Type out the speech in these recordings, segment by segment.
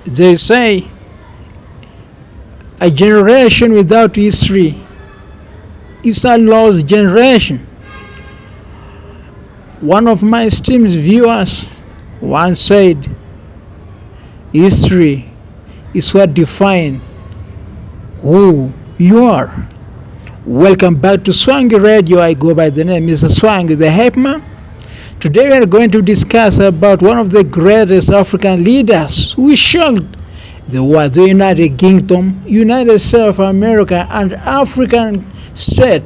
They say a generation without history is a lost generation. One of my esteemed viewers once said, history is what defines who you are. Welcome back to Swangy Radio. I go by the name Mr. Swangy, the hype man. Today we are going to discuss about one of the greatest African leaders who shocked the world, the United Kingdom, United States of America, and African state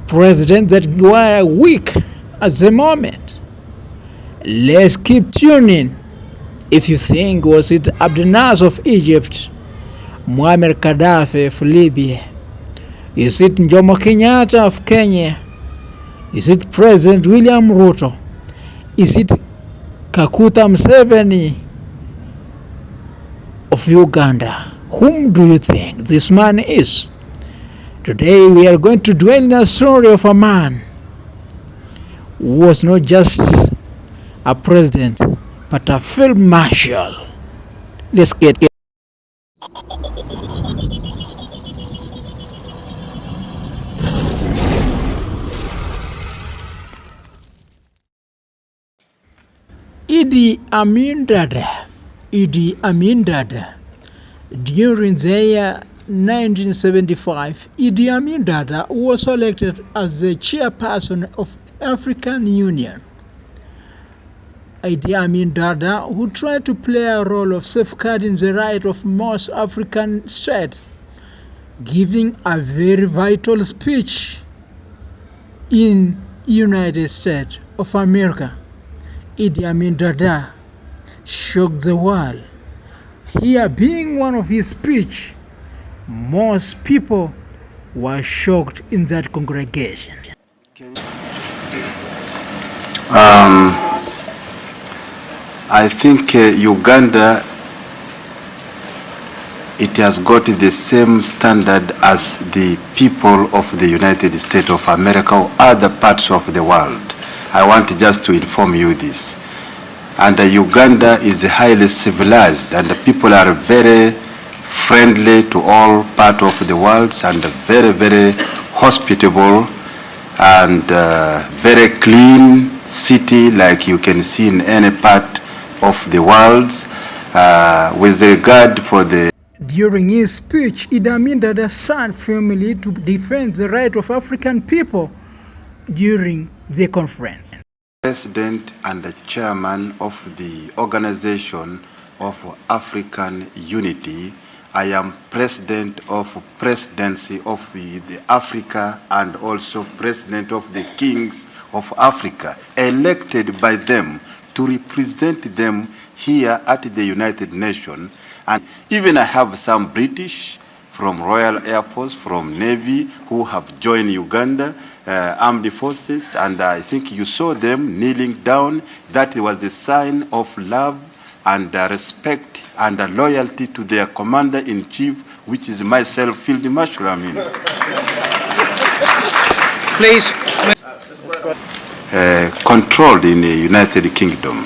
presidents that were weak at the moment. Let's keep tuning. If you think, was it Abdel Nasser of Egypt, Muammar Gaddafi of Libya, is it Jomo Kenyatta of Kenya, is it President William Ruto, is it Kaguta Museveni of Uganda? Whom do you think this man is? Today we are going to dwell in a story of a man who was not just a president but a field marshal. Let's get Idi Amin Dada. Idi Amin Dada. During the year 1975, Idi Amin Dada was elected as the chairperson of African Union. Idi Amin Dada, who tried to play a role of safeguarding the right of most African states, giving a very vital speech in United States of America. Idi Amin Dada shocked the world. Here being one of his speech, most people were shocked in that congregation. I think Uganda, it has got the same standard as the people of the United States of America or other parts of the world. I want just to inform you this. And Uganda is highly civilized, and the people are very friendly to all parts of the world, and very, very hospitable, and very clean city like you can see in any part of the world. With regard for the During his speech, Idi Amin Dada stand firmly to defend the right of African people during the conference. President and the chairman of the Organization of African Unity. I am president of presidency of the Africa and also president of the Kings of Africa, elected by them to represent them here at the United Nations. And even I have some British from Royal Air Force, from Navy, who have joined Uganda Armed Forces, and I think you saw them kneeling down. That was the sign of love and respect and loyalty to their commander-in-chief, which is myself, Field Marshal Amin. Please. Controlled in the United Kingdom.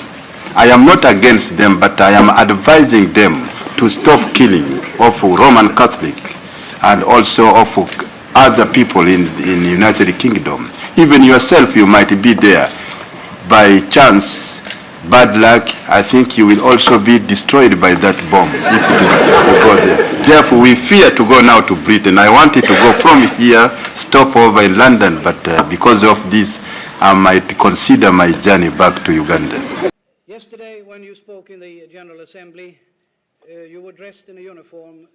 I am not against them, but I am advising them to stop killing of Roman Catholic and also of other people in the United Kingdom. Even yourself, you might be there. By chance, bad luck, I think you will also be destroyed by that bomb if you go there. Therefore, we fear to go now to Britain. I wanted to go from here, stop over in London, but because of this, I might consider my journey back to Uganda. Yesterday, when you spoke in the General Assembly, you were dressed in a uniform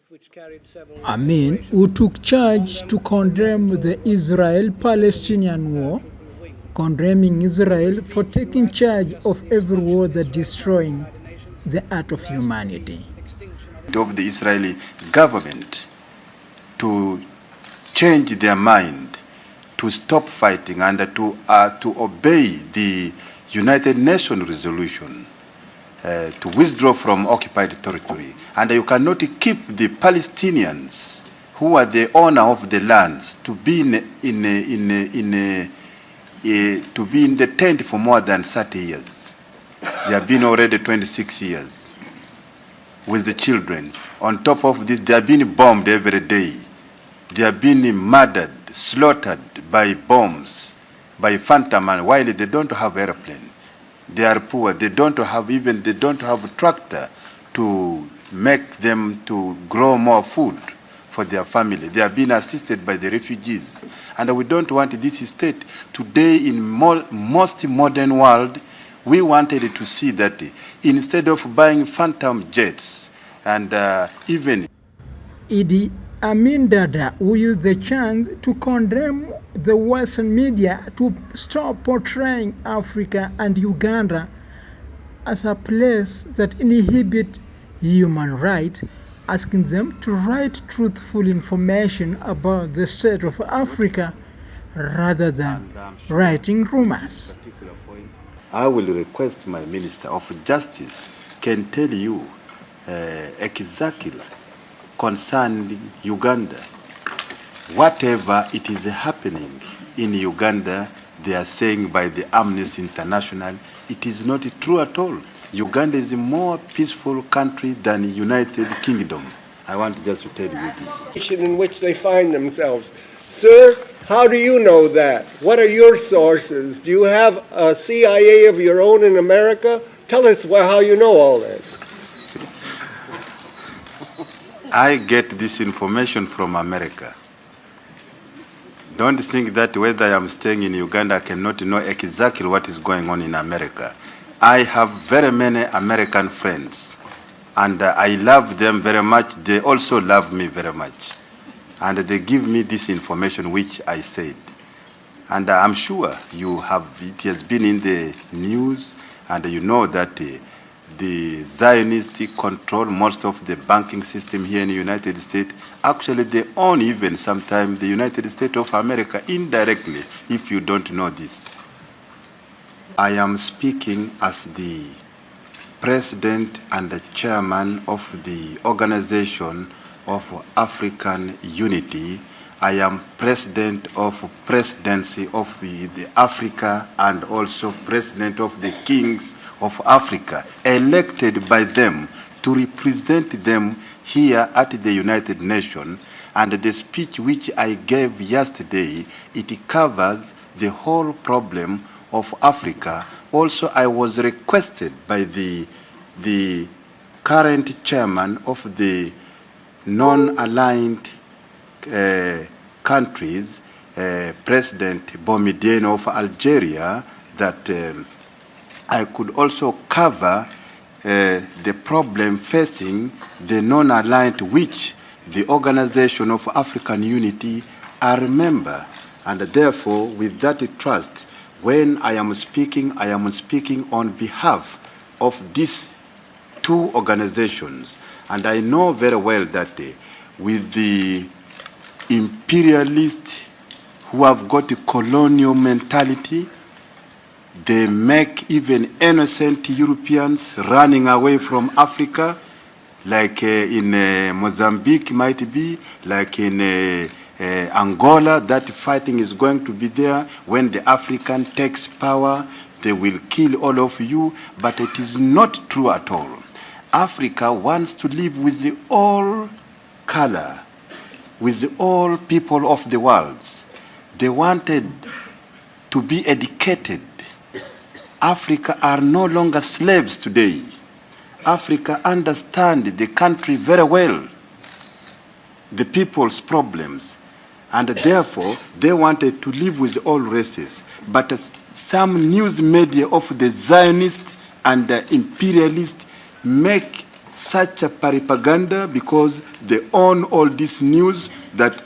which carried several... Amin, who took charge to condemn the Israel-Palestinian war, condemning Israel for taking charge of every war that destroying the art of humanity. Of the Israeli government to change their mind, to stop fighting, and to obey the United Nations resolution to withdraw from occupied territory. And you cannot keep the Palestinians, who are the owner of the lands, to be in the tent for more than 30 years. They have been already 26 years with the children. On top of this, they are being bombed every day. They are being murdered, slaughtered by bombs, by phantom, and while they don't have airplane. They are poor. They don't have a tractor to make them to grow more food for their family. They are being assisted by the refugees. And we don't want this state. Today, in most modern world, we wanted to see that instead of buying phantom jets and even Idi Amin Dada, who used the chance to condemn the Western media to stop portraying Africa and Uganda as a place that inhibit human rights, asking them to write truthful information about the state of Africa rather than writing rumors. I will request my Minister of Justice can tell you exactly concerning Uganda. Whatever it is happening in Uganda, they are saying by the Amnesty International, it is not true at all. Uganda is a more peaceful country than the United Kingdom. I want just to tell you this. In which they find themselves. Sir, how do you know that? What are your sources? Do you have a CIA of your own in America? Tell us how you know all this. I get this information from America. Don't think that whether I am staying in Uganda, I cannot know exactly what is going on in America. I have very many American friends, and I love them very much. They also love me very much. And they give me this information which I said. And I'm sure it has been in the news, and you know that the Zionists control most of the banking system here in the United States. Actually, they own even sometimes the United States of America indirectly, if you don't know this. I am speaking as the president and the chairman of the Organization of African Unity. I am president of presidency of the Africa and also president of the Kings of Africa, elected by them to represent them here at the United Nations. And the speech which I gave yesterday, it covers the whole problem of Africa. Also, I was requested by the current chairman of the non-aligned countries, President Boumediene of Algeria, that I could also cover the problem facing the non-aligned, which the Organization of African Unity are a member. And therefore, with that trust, when I am speaking on behalf of these two organizations. And I know very well that with the imperialists who have got a colonial mentality, they make even innocent Europeans running away from Africa, like in Mozambique might be, like in Angola, that fighting is going to be there. When the African takes power, they will kill all of you, but it is not true at all. Africa wants to live with the all color, with the all people of the world. They wanted to be educated. Africa are no longer slaves today. Africa understand the country very well, the people's problems, and therefore they wanted to live with all races. But some news media of the Zionists and the imperialists make such a propaganda because they own all this news that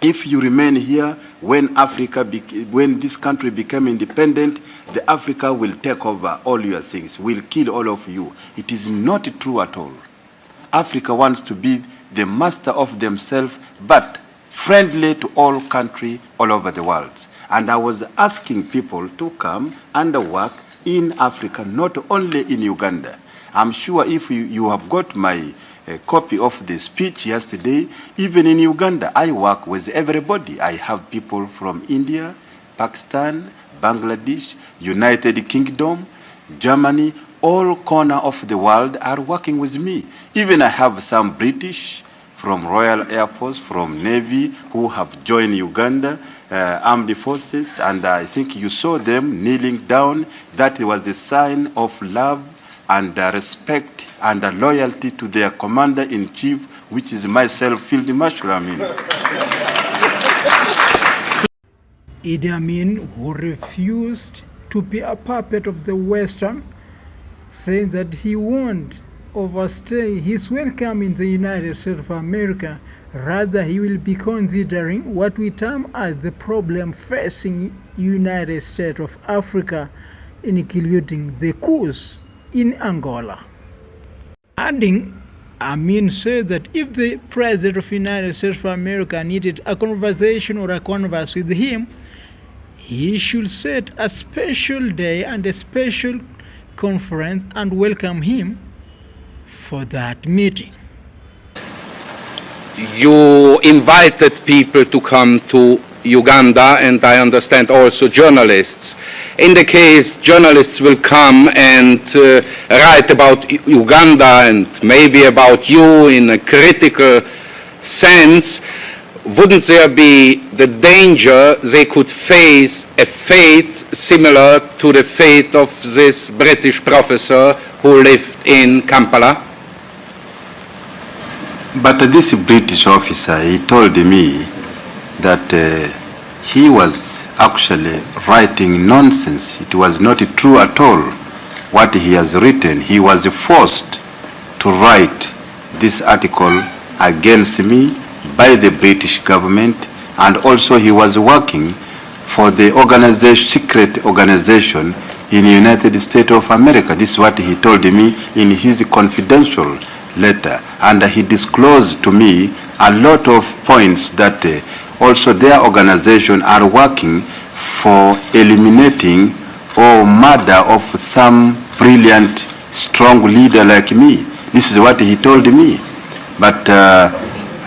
if you remain here, when this country became independent, the Africa will take over all your things, will kill all of you. It is not true at all. Africa wants to be the master of themselves, but friendly to all countries all over the world. And I was asking people to come and work in Africa, not only in Uganda. I'm sure if you have got my copy of the speech yesterday, even in Uganda, I work with everybody. I have people from India, Pakistan, Bangladesh, United Kingdom, Germany, all corner of the world are working with me. Even I have some British from Royal Air Force, from Navy, who have joined Uganda Armed Forces, and I think you saw them kneeling down. That was the sign of love and respect and loyalty to their commander-in-chief, which is myself, Field Marshal Amin. Idi Amin, who refused to be a puppet of the Western, saying that he won't overstay his welcome in the United States of America. Rather, he will be considering what we term as the problem facing United States of Africa, including the coups in Angola. Adding, Amin said that if the President of the United States of America needed a conversation or a converse with him, he should set a special day and a special conference and welcome him for that meeting. You invited people to come to Uganda, and I understand also journalists. In the case journalists will come and write about Uganda and maybe about you in a critical sense, wouldn't there be the danger they could face a fate similar to the fate of this British professor who lived in Kampala? But this British officer, he told me that he was actually writing nonsense. It was not true at all what he has written. He was forced to write this article against me by the British government, and also he was working for the secret organization in the United States of America. This is what he told me in his confidential letter, and he disclosed to me a lot of points that also their organization are working for eliminating or murder of some brilliant, strong leader like me. This is what he told me. But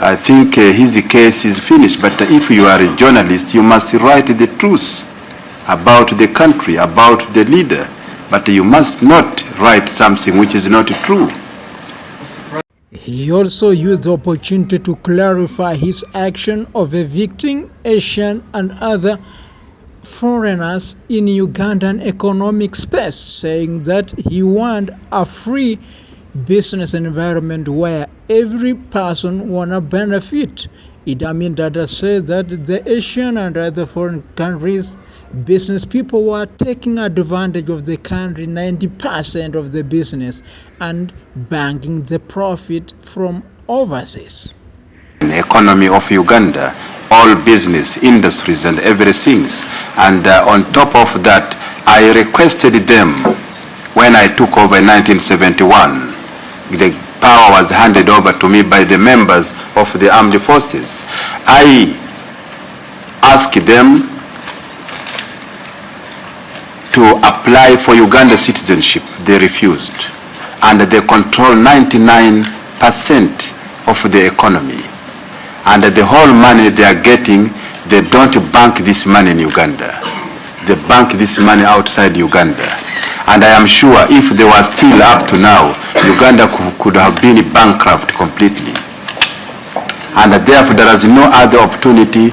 I think his case is finished. But if you are a journalist, you must write the truth about the country, about the leader. But you must not write something which is not true. He also used the opportunity to clarify his action of evicting Asian and other foreigners in Ugandan economic space, saying that he wanted a free business environment where every person wanna benefit. Idi Amin Dada said that the Asian and other foreign countries business people were taking advantage of the country 90% of the business and banking the profit from overseas. The economy of Uganda, all business, industries and everything. And on top of that, I requested them when I took over in 1971. The power was handed over to me by the members of the armed forces. I asked them to apply for Uganda citizenship. They refused. And they control 99% of the economy. And the whole money they are getting, they don't bank this money in Uganda. They bank this money outside Uganda. And I am sure if they were still up to now, Uganda could have been bankrupt completely. And therefore there is no other opportunity.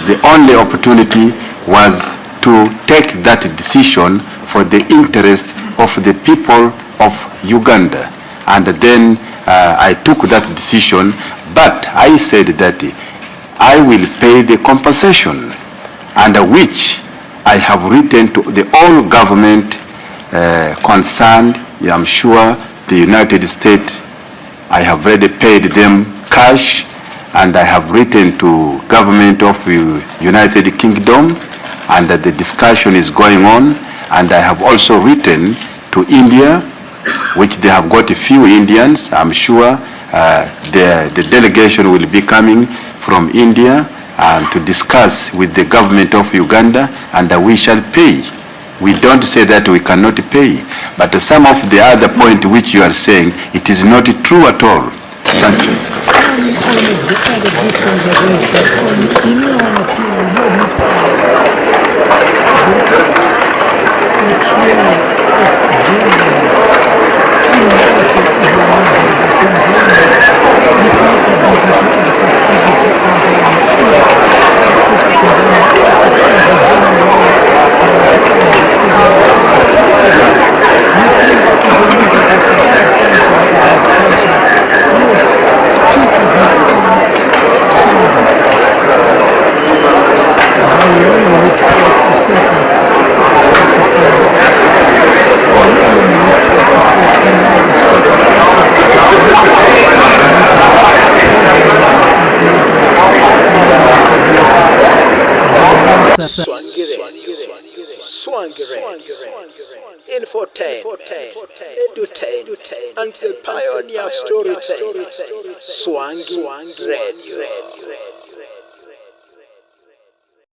The only opportunity was to take that decision for the interest of the people of Uganda. And then I took that decision, but I said that I will pay the compensation, and which I have written to the all government concerned. I'm sure the United States, I have already paid them cash, and I have written to government of the United Kingdom, and the discussion is going on. And I have also written to India, which they have got a few Indians. I'm sure the delegation will be coming from India to discuss with the government of Uganda, and we shall pay. We don't say that we cannot pay, but some of the other point which you are saying, it is not true at all. Thank you. At the end of this conversation, in your opinion, how do you Infotainment, entertainment, and the pioneer of storytelling, Swangy Radio.